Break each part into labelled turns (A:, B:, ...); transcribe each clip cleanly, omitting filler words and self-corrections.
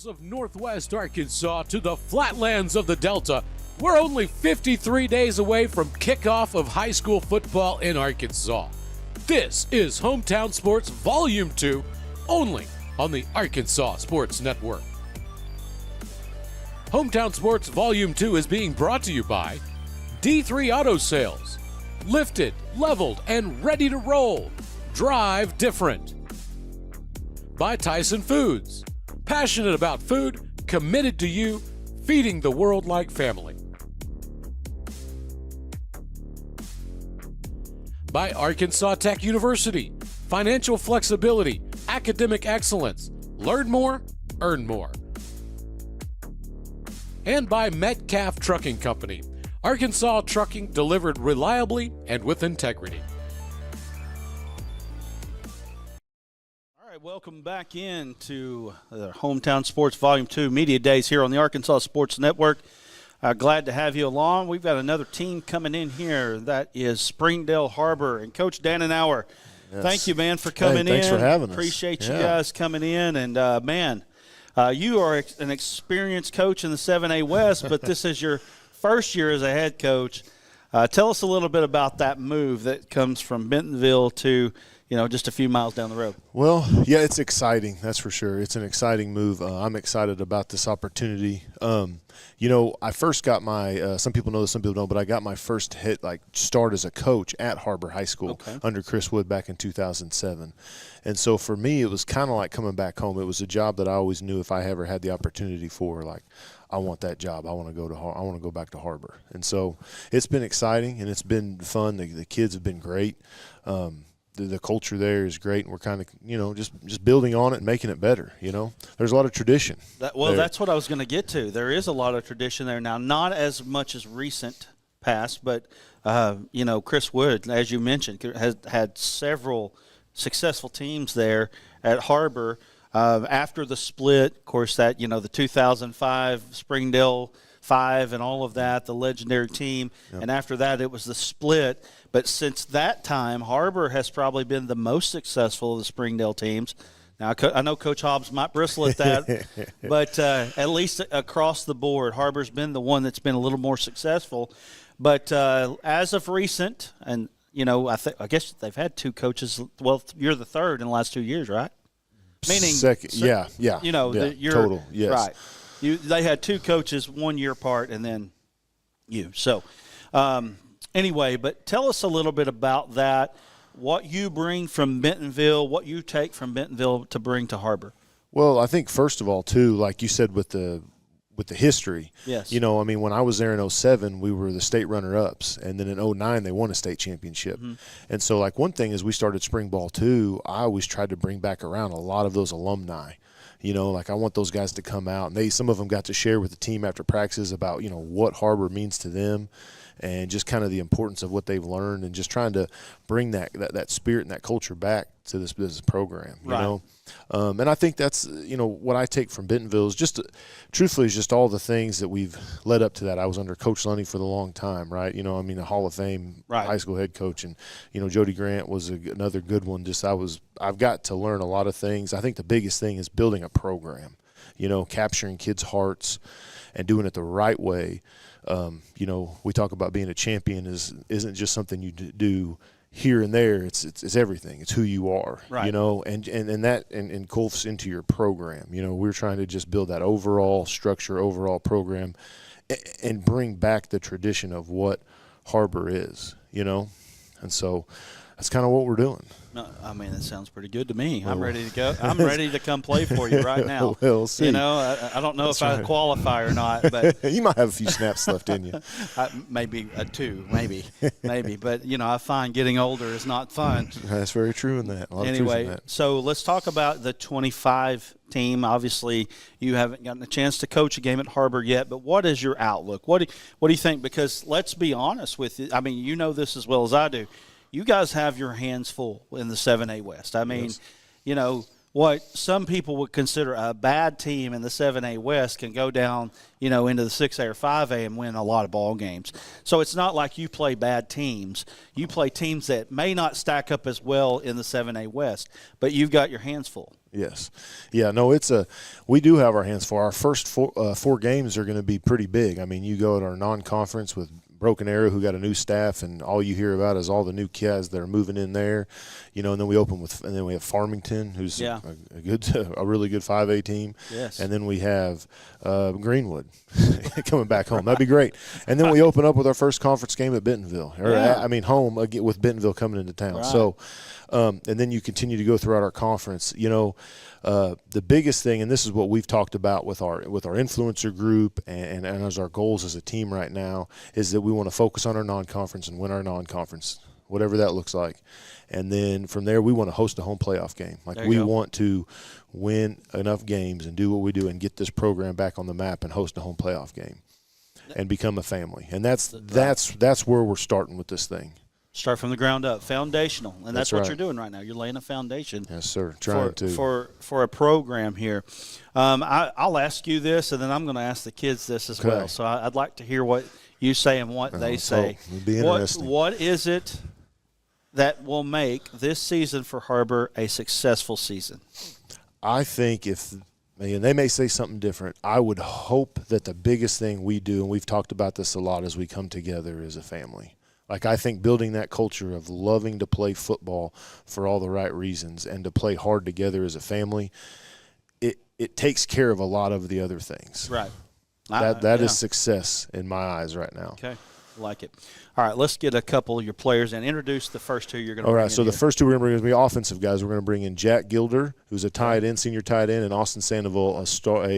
A: hills of northwest Arkansas to the flatlands of the Delta, we're only 53 days away from kickoff of high school football in Arkansas. This is Hometown Sports Volume 2, only on the Arkansas Sports Network. Hometown Sports Volume 2 is being brought to you by D3 Auto Sales. Lifted, leveled, and ready to roll. Drive different. By Tyson Foods. Passionate about food, committed to you, feeding the world like family. By Arkansas Tech University. Financial flexibility, academic excellence. Learn more, earn more. And by Metcalf Trucking Company. Arkansas trucking delivered reliably and with integrity.
B: Welcome back into the Hometown Sports Volume 2 Media Days here on the Arkansas Sports Network. Glad to have you along. We've got another team coming in here. That is Springdale Har-Ber. And Coach Danenhaur, yes. Thank you, man, for coming in.
C: Thanks for having us.
B: Appreciate you guys coming in. And, you are an experienced coach in the 7A West, but this is your first year as a head coach. Tell us a little bit about that move that comes from Bentonville to – just a few miles down the road.
C: Well, yeah, it's exciting. That's for sure. It's an exciting move. I'm excited about this opportunity. I first got my some people know this, some people don't, but I got my first start as a coach at Har-Ber High School under Chris Wood back in 2007. And so for me, it was kind of like coming back home. It was a job that I always knew if I ever had the opportunity for, I want that job. I want to go back to Har-Ber. And so it's been exciting and it's been fun. The kids have been great. The culture there is great, and we're kind of, just building on it and making it better, There's a lot of tradition.
B: That's what I was going to get to. There is a lot of tradition there now, not as much as recent past, but, Chris Wood, as you mentioned, has had several successful teams there at Har-Ber. After the split, of course, the 2005 Springdale 5 and all of that, the legendary team, and after that it was the split. But since that time, Har-Ber has probably been the most successful of the Springdale teams. Now, I know Coach Hobbs might bristle at that, but at least across the board, Har-Ber's been the one that's been a little more successful. But as of recent, and, I guess they've had two coaches. Well, you're the third in the last 2 years, right? Meaning
C: second, yeah. Total, yes.
B: Right. They had two coaches 1 year apart, and then you. So, anyway, but tell us a little bit about that, what you bring from Bentonville, what you take from Bentonville to bring to Har-Ber.
C: Well, I think first of all, too, like you said with the history,
B: yes.
C: When I was there in 07, we were the state runner-ups, and then in 09, they won a state championship. Mm-hmm. And so, one thing is we started spring ball, too, I always tried to bring back around a lot of those alumni. I want those guys to come out, and some of them got to share with the team after practices about, what Har-Ber means to them and just kind of the importance of what they've learned and just trying to bring that spirit and that culture back to this business program, And I think that's, what I take from Bentonville is truthfully, is just all the things that we've led up to that. I was under Coach Lunny for the long time, right? A Hall of Fame high school head coach, and, Jody Grant was another good one. I've got to learn a lot of things. I think the biggest thing is building a program, capturing kids' hearts and doing it the right way. We talk about being a champion isn't just something you do here and there. It's everything. It's who you are,
B: right.
C: And that engulfs into your program. We're trying to just build that overall structure, overall program, and bring back the tradition of what Har-Ber is, and so that's kind of what we're doing.
B: No, that sounds pretty good to me. I'm ready to go. I'm ready to come play for you right now.
C: We'll see.
B: I don't know if I qualify or not, but
C: you might have a few snaps left in you.
B: Maybe two, maybe. But I find getting older is not fun.
C: That's very true in that.
B: Anyway, so let's talk about the 25 team. Obviously, you haven't gotten a chance to coach a game at Har-Ber yet, but what is your outlook? What do you think? Because let's be honest with you. You know this as well as I do. You guys have your hands full in the 7A West.
C: Yes.
B: what some people would consider a bad team in the 7A West can go down, into the 6A or 5A and win a lot of ball games. So it's not like you play bad teams. You play teams that may not stack up as well in the 7A West, but you've got your hands full.
C: Yes. Yeah, no, we do have our hands full. Our first four games are going to be pretty big. I mean, you go at our non-conference with Broken Arrow, who got a new staff, and all you hear about is all the new kids that are moving in there, and then we have Farmington, who's a really good 5A team.
B: Yes.
C: And then we have Greenwood coming back home. That'd be great. And then we open up with our first conference game at Bentonville, home again with Bentonville coming into town.
B: Right.
C: So, and then you continue to go throughout our conference. The biggest thing, and this is what we've talked about with our influencer group and as our goals as a team right now, is that we want to focus on our non-conference and win our non-conference, whatever that looks like. And then from there, we want to host a home playoff game. We want to win enough games and do what we do and get this program back on the map and host a home playoff game and become a family. And that's where we're starting with this thing.
B: Start from the ground up, foundational, and that's what
C: right.
B: you're doing right now. You're laying a foundation.
C: Yes, sir. Trying to
B: for a program here. I'll ask you this, and then I'm going to ask the kids this as well. So I'd like to hear what you say and what they say.
C: It'll be interesting.
B: What is it that will make this season for Har-Ber a successful season?
C: I think they may say something different. I would hope that the biggest thing we do, and we've talked about this a lot as we come together as a family. I think building that culture of loving to play football for all the right reasons and to play hard together as a family, it takes care of a lot of the other things.
B: Right.
C: That is success in my eyes right now.
B: Okay. Like it. All right, let's get a couple of your players and introduce the first two you're going to bring in.
C: All right, so the first two we're going to bring in be offensive guys. We're going to bring in Jack Gilder, who's a senior tight end, and Austin Sandoval, a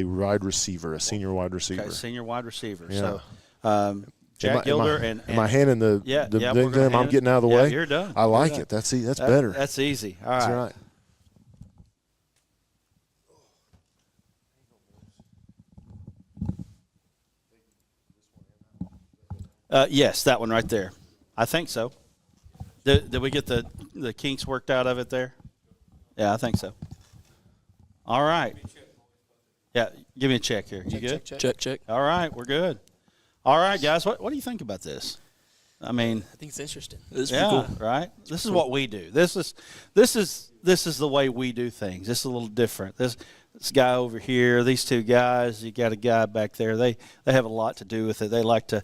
C: wide receiver, a senior wide receiver.
B: Okay, senior wide receiver.
C: Yeah.
B: So, Jack Gilder
C: am I handing the thing to him? I'm getting out of the way.
B: You're done.
C: I like it. That's better.
B: That's easy. All right.
C: That's right.
B: Yes, that one right there. I think so. Did we get the kinks worked out of it there? Yeah, I think so. All right. Yeah, give me a check here. You good?
D: Check.
B: All right, we're good. All right, guys, what do you think about this? I think
D: it's interesting.
B: It's pretty cool, right? This is what we do. This is the way we do things. This is a little different. This guy over here, these two guys, you got a guy back there. They have a lot to do with it. They like to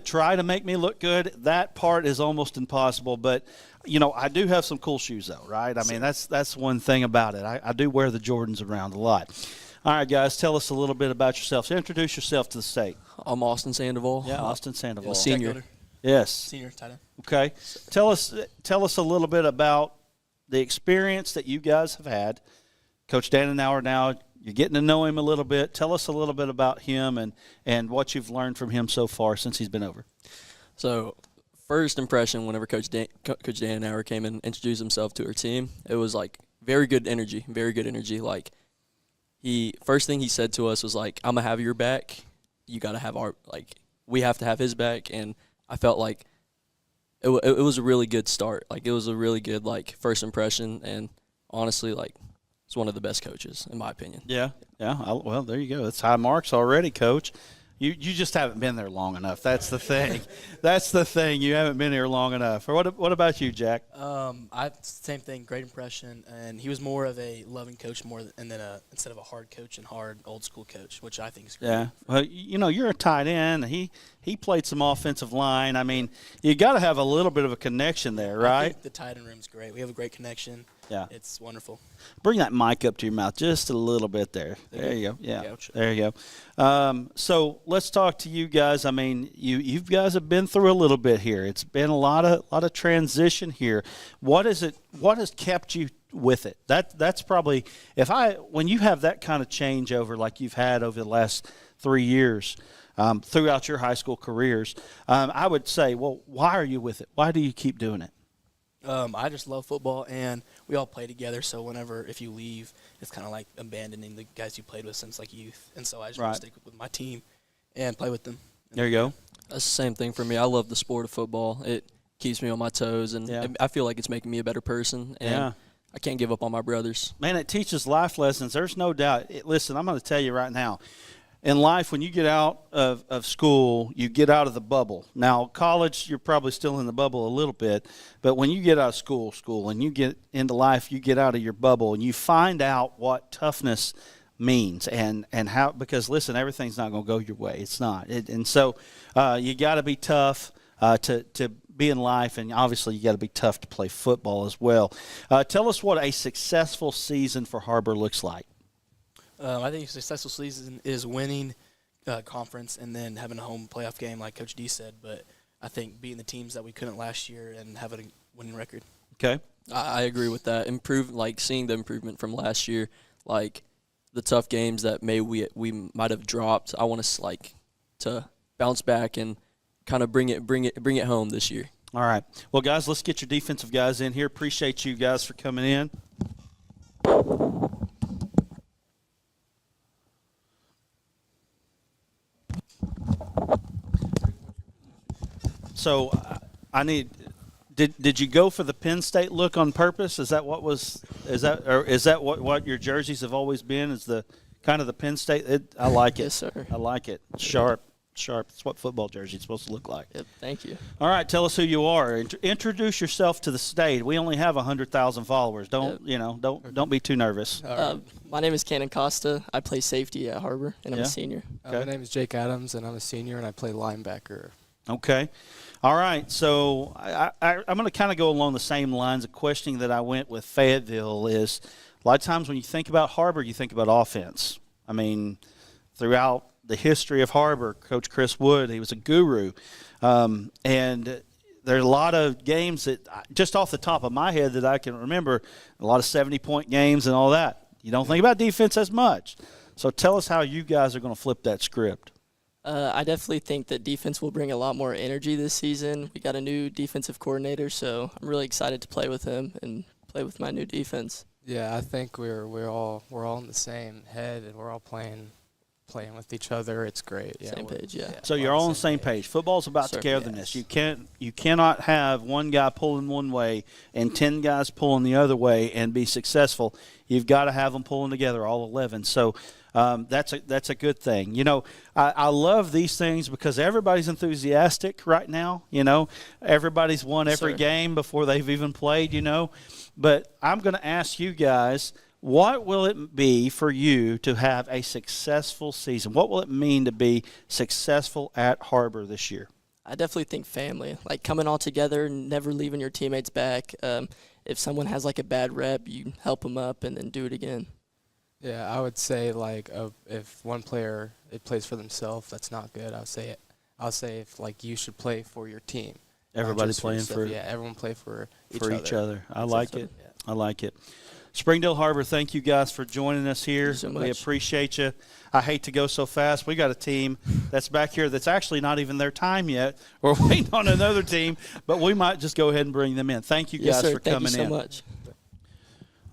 B: try to make me look good. That part is almost impossible, but I do have some cool shoes though, right? That's one thing about it. I do wear the Jordans around a lot. All right, guys, tell us a little bit about yourself. So introduce yourself to the state.
D: I'm Austin Sandoval.
B: Yeah, Austin Sandoval.
D: Senior.
B: Yes.
D: Senior tight end.
B: Okay. Tell us a little bit about the experience that you guys have had. Coach Danenhaur now, you're getting to know him a little bit. Tell us a little bit about him and what you've learned from him so far since he's been over.
D: So, first impression whenever Coach Danenhaur came and introduced himself to our team, it was very good energy. First thing he said to us was I'm going to have your back. You got to have we have to have his back. And I felt like it was a really good start. It was a really good, first impression. And honestly, it's one of the best coaches, in my opinion.
B: Yeah. Well, there you go. That's high marks already, Coach. You just haven't been there long enough. That's the thing. You haven't been here long enough. Or what about you, Jack?
E: Same thing. Great impression, and he was more of a loving coach instead of a hard coach and hard old school coach, which I think is great.
B: Yeah. Well, you're a tight end. He played some offensive line. You got to have a little bit of a connection there, right?
E: I think the tight end room's great. We have a great connection.
B: Yeah.
E: It's wonderful.
B: Bring that mic up to your mouth just a little bit there. There you go. Yeah. There you go. So let's talk to you guys. You guys have been through a little bit here. It's been a lot of transition here. What has kept you with it? That's probably when you have that kind of changeover like you've had over the last 3 years throughout your high school careers, I would say, well, why are you with it? Why do you keep doing it?
E: I just love football, and we all play together. So if you leave, it's kind of like abandoning the guys you played with since youth. And so I just want to stick with my team and play with them.
B: There you go.
D: That's the same thing for me. I love the sport of football. It keeps me on my toes, and I feel like it's making me a better person. And I can't give up on my brothers.
B: Man, it teaches life lessons. There's no doubt. Listen, I'm going to tell you right now. In life, when you get out of school, you get out of the bubble. Now, college, you're probably still in the bubble a little bit, but when you get out of school, and you get into life, you get out of your bubble, and you find out what toughness means and how, because, listen, everything's not going to go your way. It's not. And so you got to be tough to be in life, and obviously you got to be tough to play football as well. Tell us what a successful season for Har-Ber looks like.
E: I think a successful season is winning conference and then having a home playoff game like Coach D said. But I think beating the teams that we couldn't last year and having a winning record.
B: Okay.
D: I agree with that. Seeing the improvement from last year, like the tough games that we might have dropped. I want us to bounce back and kind of bring it home this year.
B: All right. Well, guys, let's get your defensive guys in here. Appreciate you guys for coming in. So I need. Did you go for the Penn State look on purpose? Is that what your jerseys have always been? Is the kind of the Penn State? I like it.
D: Yes, sir.
B: I like it. Sharp. It's what football jersey is supposed to look like.
D: Yep, thank you.
B: All right, tell us who you are. Introduce yourself to the state. We only have 100,000 followers. Don't be too nervous.
F: My name is Cannon Costa. I play safety at Har-Ber, and I'm a senior.
B: Okay.
G: My name is Jake Adams, and I'm a senior, and I play linebacker.
B: Okay. All right, so I'm going to kind of go along the same lines of questioning that I went with Fayetteville. Is a lot of times when you think about Har-Ber, you think about offense. I mean, throughout the history of Har-Ber, Coach Chris Wood, he was a guru. And there are a lot of games that, just off the top of my head that I can remember, a lot of 70-point games and all that. You don't think about defense as much. So tell us how you guys are going to flip that script.
F: I definitely think that defense will bring a lot more energy this season. We got a new defensive coordinator, so I'm really excited to play with him and play with my new defense.
G: Yeah, I think we're all in the same head, and we're all playing with each other. It's great. Yeah,
F: Same page, yeah.
B: So you're all on the same page. Football's about togetherness.
F: Yes.
B: You cannot have one guy pulling one way and 10 guys pulling the other way and be successful. You've got to have them pulling together, all 11. So that's a good thing. You know, I love these things because everybody's enthusiastic right now. You know, everybody's won every game before they've even played, you know. But I'm going to ask you guys, what will it be for you to have a successful season? What will it mean to be successful at Har-Ber this year?
F: I definitely think family, like coming all together, never leaving your teammates back. If someone has like a bad rep, you help them up and then do it again.
G: Yeah, I would say if one player plays for themselves, that's not good. I'll say if you should play for your team.
B: Everybody playing for
G: everyone play for
B: each other. I like it. I like it. Springdale Har-Ber, thank you guys for joining us here.
F: Thank you so much.
B: We appreciate you. I hate to go so fast. We got a team that's back here that's actually not even their time yet. We're waiting on another team, but we might just go ahead and bring them in. Thank you guys for coming in.
F: Thank you so much.